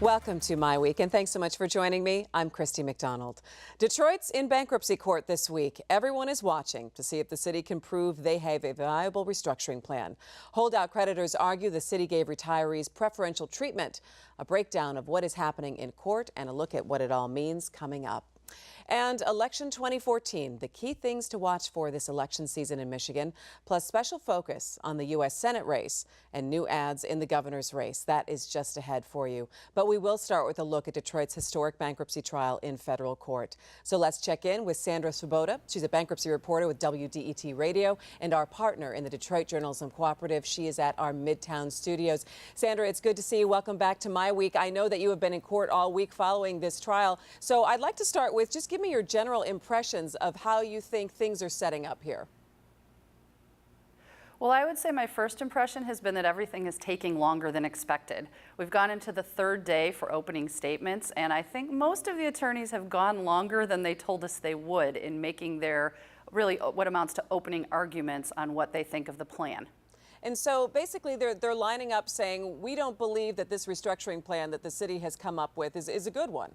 Welcome to MiWeek, and thanks so much for joining me. I'm Christy McDonald. Detroit's in bankruptcy court this week. Everyone is watching to see if the city can prove they have a viable restructuring plan. Holdout creditors argue the city gave retirees preferential treatment. A breakdown of what is happening in court and a look at what it all means coming up. And election 2014, the key things to watch for this election season in Michigan, plus special focus on the U.S. Senate race and new ads in the governor's race. That is just ahead for you. But we will start with a look at Detroit's historic bankruptcy trial in federal court. So let's check in with Sandra Svoboda. She's a bankruptcy reporter with WDET Radio and our partner in the Detroit Journalism Cooperative. She is at our Midtown studios. Sandra, it's good to see you. Welcome back to MiWeek. I know that you have been in court all week following this trial. So I'd like to start with just give me your general impressions of how you think things are setting up here. Well, I would say my first impression has been that everything is taking longer than expected. We've gone into the third day for opening statements, and I think most of the attorneys have gone longer than they told us they would in making their really what amounts to opening arguments on what they think of the plan. And so basically they're lining up saying, we don't believe that this restructuring plan that the city has come up with is a good one.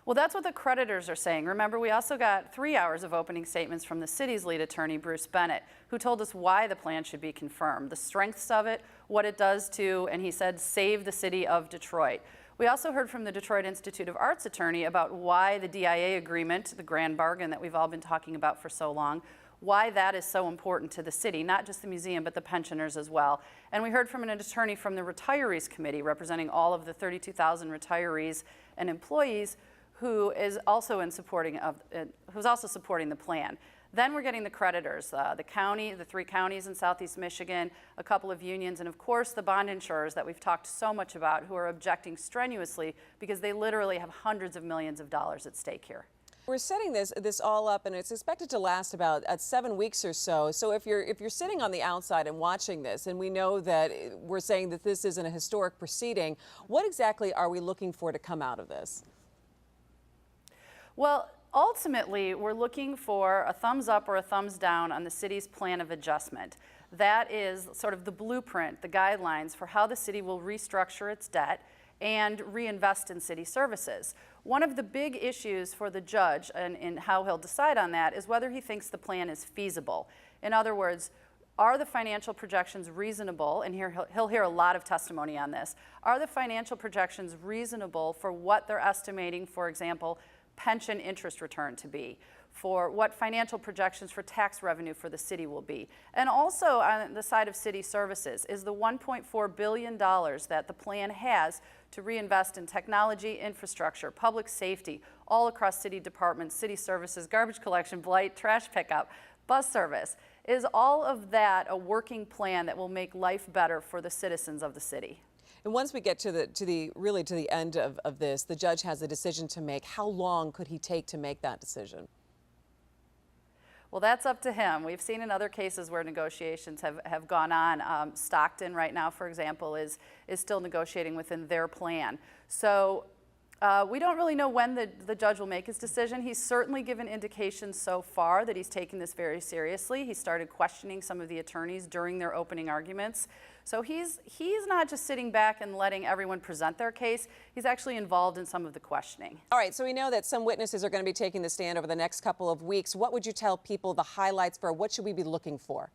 Well, that's what the creditors are saying. Remember, we also got 3 hours of opening statements from the city's lead attorney, Bruce Bennett, who told us why the plan should be confirmed, the strengths of it, what it does to, and he said, save the city of Detroit. We also heard from the Detroit Institute of Art's attorney about why the DIA agreement, the grand bargain that we've all been talking about for so long, why that is so important to the city, not just the museum, but the pensioners as well. And we heard from an attorney from the Retirees Committee, representing all of the 32,000 retirees and employees, who is also supporting the plan. Then we're getting the creditors, the county, the 3 counties in Southeast Michigan, a couple of unions, and of course the bond insurers that we've talked so much about, who are objecting strenuously because they literally have hundreds of millions of dollars at stake here. We're setting this all up, and it's expected to last about 7 weeks or so. So if you're sitting on the outside and watching this, and we know that we're saying that this isn't a historic proceeding, what exactly are we looking for to come out of this? Well, ultimately, we're looking for a thumbs up or a thumbs down on the city's plan of adjustment. That is sort of the blueprint, the guidelines for how the city will restructure its debt and reinvest in city services. One of the big issues for the judge and how he'll decide on that is whether he thinks the plan is feasible. In other words, are the financial projections reasonable? And here he'll hear a lot of testimony on this. Are the financial projections reasonable for what they're estimating, for example, pension interest return to be, for what financial projections for tax revenue for the city will be. And also on the side of city services is the $1.4 billion that the plan has to reinvest in technology, infrastructure, public safety, all across city departments, city services, garbage collection, blight, trash pickup, bus service. Is all of that a working plan that will make life better for the citizens of the city? And once we get to the end of this, the judge has a decision to make. How long could he take to make that decision? Well, that's up to him. We've seen in other cases where negotiations have gone on. Stockton right now, for example, is still negotiating within their plan. So we don't really know when the judge will make his decision. He's certainly given indications so far that he's taking this very seriously. He started questioning some of the attorneys during their opening arguments. So he's not just sitting back and letting everyone present their case. He's actually involved in some of the questioning. All right, so we know that some witnesses are going to be taking the stand over the next couple of weeks. What would you tell people the highlights for? What should we be looking for?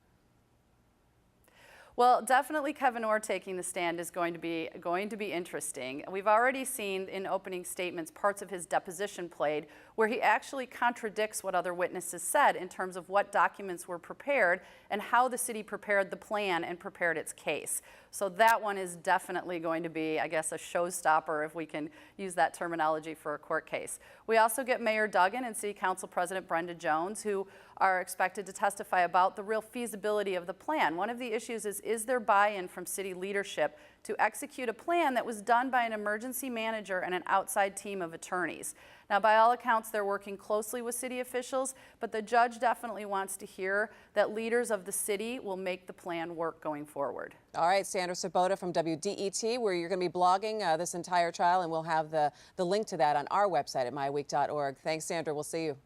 Well, definitely Kevin Orr taking the stand is going to be interesting. We've already seen in opening statements parts of his deposition played where he actually contradicts what other witnesses said in terms of what documents were prepared and how the city prepared the plan and prepared its case. So that one is definitely going to be, I guess, a showstopper, if we can use that terminology for a court case. We also get Mayor Duggan and City Council President Brenda Jones, who are expected to testify about the real feasibility of the plan. One of the issues is there buy-in from city leadership to execute a plan that was done by an emergency manager and an outside team of attorneys. Now, by all accounts, they're working closely with city officials, but the judge definitely wants to hear that leaders of the city will make the plan work going forward. All right, Sandra Svoboda from WDET, where you're going to be blogging this entire trial, and we'll have the link to that on our website at MiWeek.org. Thanks, Sandra. We'll see you.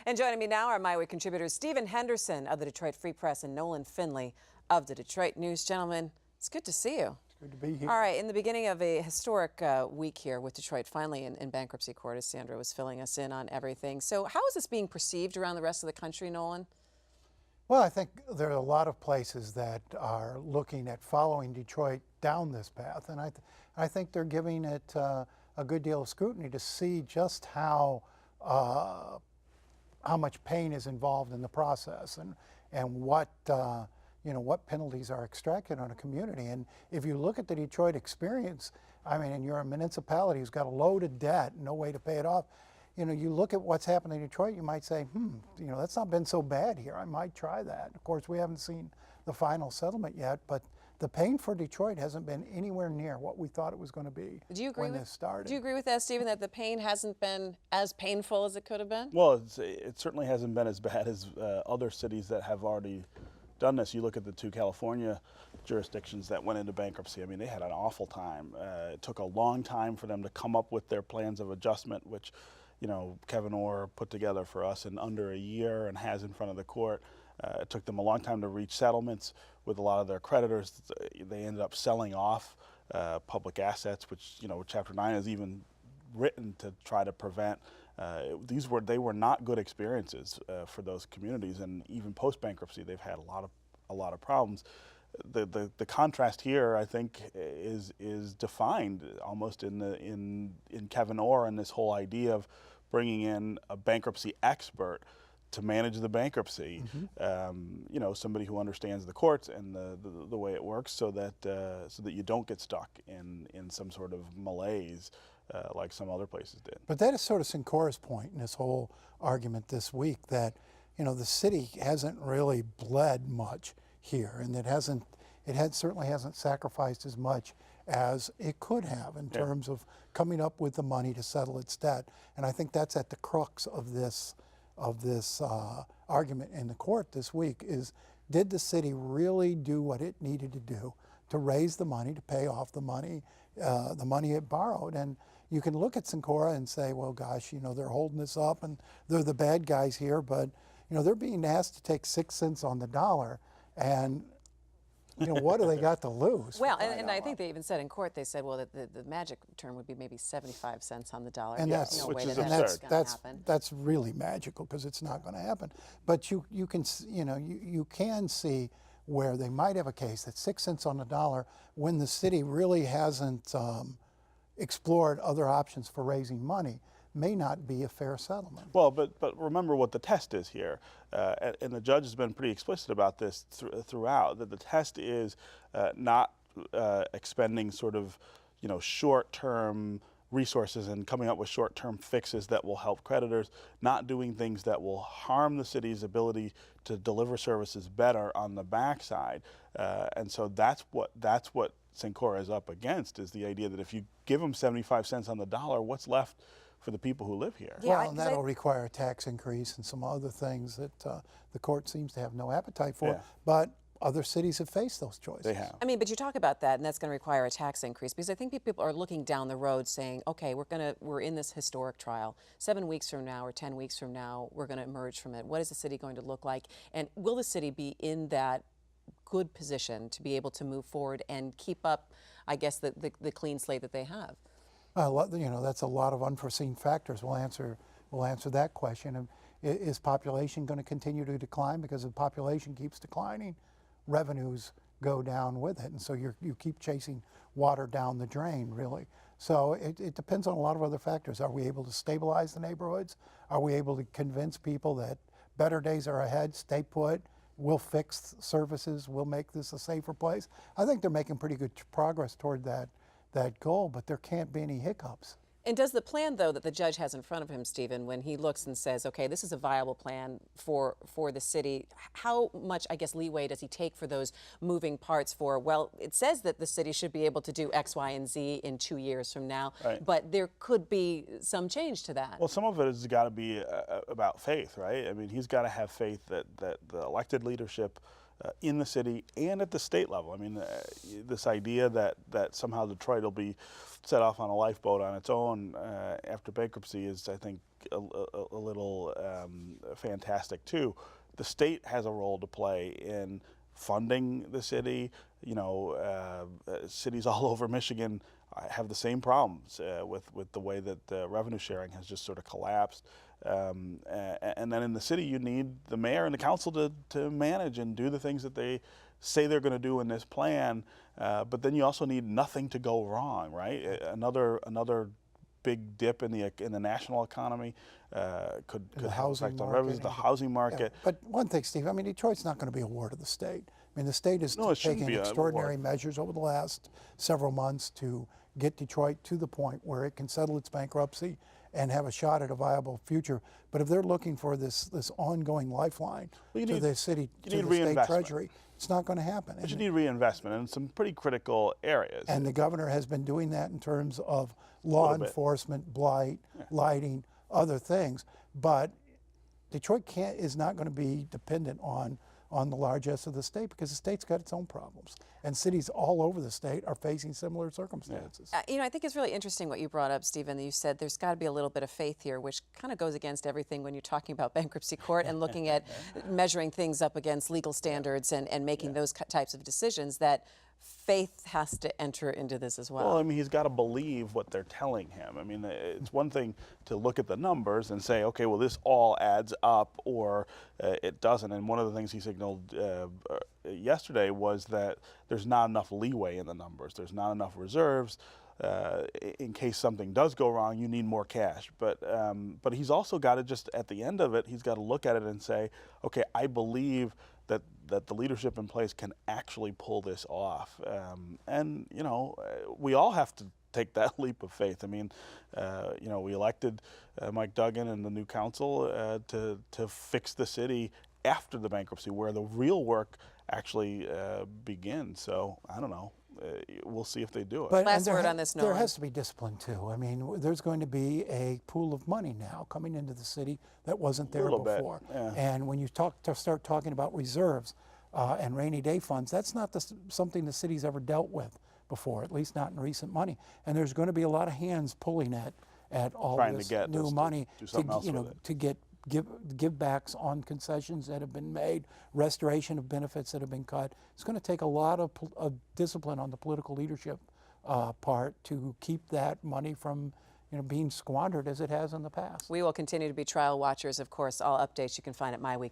And joining me now are MiWeek contributors Stephen Henderson of the Detroit Free Press and Nolan Finley of the Detroit News. Gentlemen, it's good to see you. Good to be here. All right, in the beginning of a historic week here with Detroit, finally in bankruptcy court, as Sandra was filling us in on everything. So how is this being perceived around the rest of the country, Nolan? Well, I think there are a lot of places that are looking at following Detroit down this path, and I think they're giving it a good deal of scrutiny to see just how much pain is involved in the process, and what what penalties are extracted on a community. And if you look at the Detroit experience, I mean, and you're a municipality who's got a load of debt, no way to pay it off. You look at what's happened in Detroit, you might say, that's not been so bad here. I might try that. Of course, we haven't seen the final settlement yet, but the pain for Detroit hasn't been anywhere near what we thought it was going to be when this started. Do you agree with that, Stephen, that the pain hasn't been as painful as it could have been? Well, it certainly hasn't been as bad as other cities that have already done this. You look at the two California jurisdictions that went into bankruptcy. I mean, they had an awful time. It took a long time for them to come up with their plans of adjustment, which Kevin Orr put together for us in under a year and has in front of the court. It took them a long time to reach settlements with a lot of their creditors. They ended up selling off public assets, which Chapter 9 has even written to try to prevent. They were not good experiences for those communities, and even post bankruptcy, they've had a lot of problems. The contrast here, I think, is defined almost in Kevin Orr and this whole idea of bringing in a bankruptcy expert to manage the bankruptcy. Somebody who understands the courts and the way it works, so that you don't get stuck in some sort of malaise like some other places did. But that is sort of Sincora's point in this whole argument this week, that the city hasn't really bled much here, and it certainly hasn't sacrificed as much as it could have in terms of coming up with the money to settle its debt. And I think that's at the crux of this argument in the court this week, is did the city really do what it needed to do to raise the money to pay off the money it borrowed? And you can look at Sincora and say, well, gosh, they're holding this up and they're the bad guys here, but they're being asked to take 6 cents on the dollar, and what do they got to lose? Well, and I think they even said in court, they said, well, the magic term would be maybe 75 cents on the dollar. And There's no way which is that that's absurd. going to happen. That's really magical, because it's not going to happen. But you can see where they might have a case that 6 cents on the dollar, when the city really hasn't explored other options for raising money, may not be a fair settlement. Well, but remember what the test is here, and the judge has been pretty explicit about this throughout, that the test is not expending sort of short-term resources and coming up with short-term fixes that will help creditors, not doing things that will harm the city's ability to deliver services better on the backside. And so that's what Sincora is up against, is the idea that if you give them 75 cents on the dollar, what's left for the people who live here? Yeah, well, and that'll require a tax increase and some other things that the court seems to have no appetite for. Yeah. But other cities have faced those choices. They have. I mean, but you talk about that, and that's going to require a tax increase, because I think people are looking down the road saying, okay, we're in this historic trial. 7 weeks from now or 10 weeks from now, we're going to emerge from it. What is the city going to look like? And will the city be in that good position to be able to move forward and keep up, I guess, the clean slate that they have? That's a lot of unforeseen factors. We'll answer that question. Is population going to continue to decline? Because if population keeps declining, revenues go down with it, and so you keep chasing water down the drain, really. So it depends on a lot of other factors. Are we able to stabilize the neighborhoods? Are we able to convince people that better days are ahead, stay put, we'll fix services, we'll make this a safer place? I think they're making pretty good progress toward that goal, but there can't be any hiccups. And does the plan, though, that the judge has in front of him, Stephen, when he looks and says, okay, this is a viable plan for the city, how much, I guess, leeway does he take for those moving parts for, well, it says that the city should be able to do X, Y, and Z in 2 years from now, right, but there could be some change to that. Well, some of it has got to be about faith, right? I mean, he's got to have faith that the elected leadership in the city and at the state level. I mean, this idea that somehow Detroit will be set off on a lifeboat on its own after bankruptcy is, I think, a little fantastic too. The state has a role to play in funding the city. You know, cities all over Michigan have the same problems with the way that revenue sharing has just sort of collapsed. And then in the city, you need the mayor and the council to manage and do the things that they say they're going to do in this plan. But then you also need nothing to go wrong, right? Another big dip in the national economy could have effect on revenues, the housing market. Yeah, but one thing, Steve, I mean, Detroit's not going to be a ward of the state. I mean, the state is taking extraordinary measures over the last several months to get Detroit to the point where it can settle its bankruptcy and have a shot at a viable future. But if they're looking for this ongoing lifeline to the city, to the state treasury, it's not going to happen. But you need reinvestment in some pretty critical areas. And the governor has been doing that in terms of law enforcement, blight, lighting, other things. But Detroit is not going to be dependent on the largesse of the state, because the state's got its own problems. And cities all over the state are facing similar circumstances. You know, I think it's really interesting what you brought up, Stephen. You said there's got to be a little bit of faith here, which kind of goes against everything when you're talking about bankruptcy court and looking at measuring things up against legal standards and making those types of decisions, that faith has to enter into this as well. Well, I mean, he's got to believe what they're telling him. I mean, it's one thing to look at the numbers and say, okay, well, this all adds up, or it doesn't. And one of the things he signaled yesterday was that there's not enough leeway in the numbers. There's not enough reserves. In case something does go wrong, you need more cash. But he's also got to, just at the end of it, he's got to look at it and say, okay, I believe that the leadership in place can actually pull this off. And, you know, we all have to take that leap of faith. I mean, you know, we elected Mike Duggan and the new council to fix the city after the bankruptcy, where the real work actually begins. So, I don't know. We'll see if they do it. But last word on this, There has to be discipline too. I mean, there's going to be a pool of money now coming into the city that wasn't there before. And when you start talking about reserves and rainy day funds, that's not something the city's ever dealt with before, at least not in recent money. And there's going to be a lot of hands pulling at all this new money to get give backs on concessions that have been made, restoration of benefits that have been cut. It's going to take a lot of discipline on the political leadership part to keep that money from being squandered as it has in the past. We will continue to be trial watchers, of course. All updates you can find at MiWeek.com.